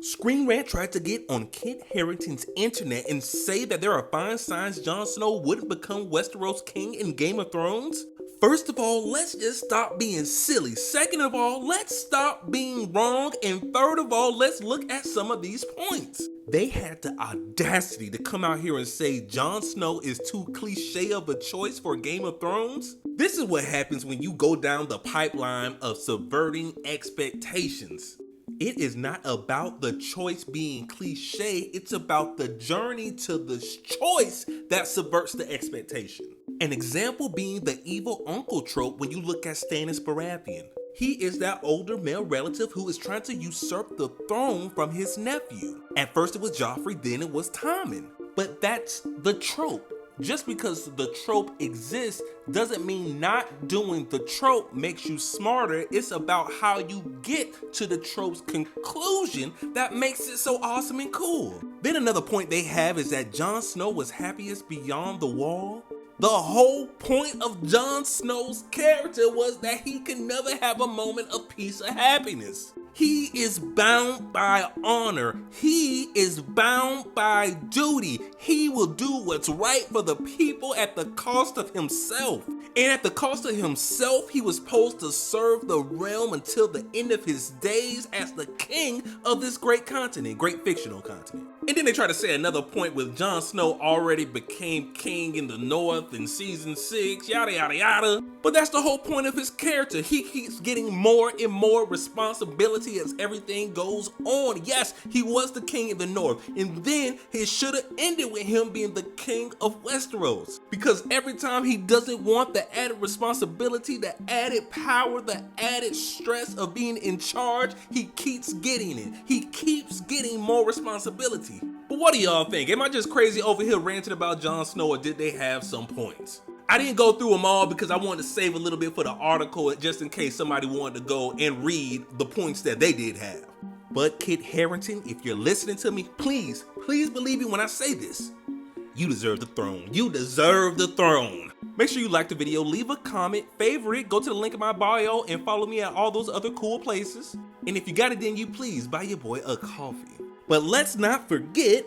Screen Rant tried to get on Kit Harington's internet and say that there are fine signs Jon Snow wouldn't become Westeros king in Game of Thrones? First of all, let's just stop being silly. Second of all, let's stop being wrong. And third of all, let's look at some of these points. They had the audacity to come out here and say Jon Snow is too cliche of a choice for Game of Thrones. This is what happens when you go down the pipeline of subverting expectations. It is not about the choice being cliche, it's about the journey to the choice that subverts the expectation. An example being the evil uncle trope when you look at Stannis Baratheon. He is that older male relative who is trying to usurp the throne from his nephew. At first it was Joffrey, then it was Tommen. But that's the trope. Just because the trope exists doesn't mean not doing the trope makes you smarter. It's about how you get to the trope's conclusion that makes it so awesome and cool. Then another point they have is that Jon Snow was happiest beyond the wall. The whole point of Jon Snow's character was that he could never have a moment of peace or happiness. He is bound by honor. He is bound by duty. He will do what's right for the people at the cost of himself. And at the cost of himself, he was supposed to serve the realm until the end of his days as the king of this great continent, great fictional continent. And then they try to say another point with Jon Snow already became king in the north in season 6, yada yada yada. But that's the whole point of his character. He keeps getting more and more responsibility as everything goes on. Yes, he was the king in the north, and then it should have ended with him being the king of Westeros. Because every time he doesn't want the added responsibility, the added power, the added stress of being in charge, he keeps getting it. He keeps getting more responsibility. But what do y'all think? Am I just crazy over here ranting about Jon Snow, or did they have some points? I didn't go through them all because I wanted to save a little bit for the article just in case somebody wanted to go and read the points that they did have. But Kit Harington, if you're listening to me, please believe me when I say this. You deserve the throne. You deserve the throne. Make sure you like the video, leave a comment, favorite, go to the link in my bio, and follow me at all those other cool places. And if you got it, then you please buy your boy a coffee. But let's not forget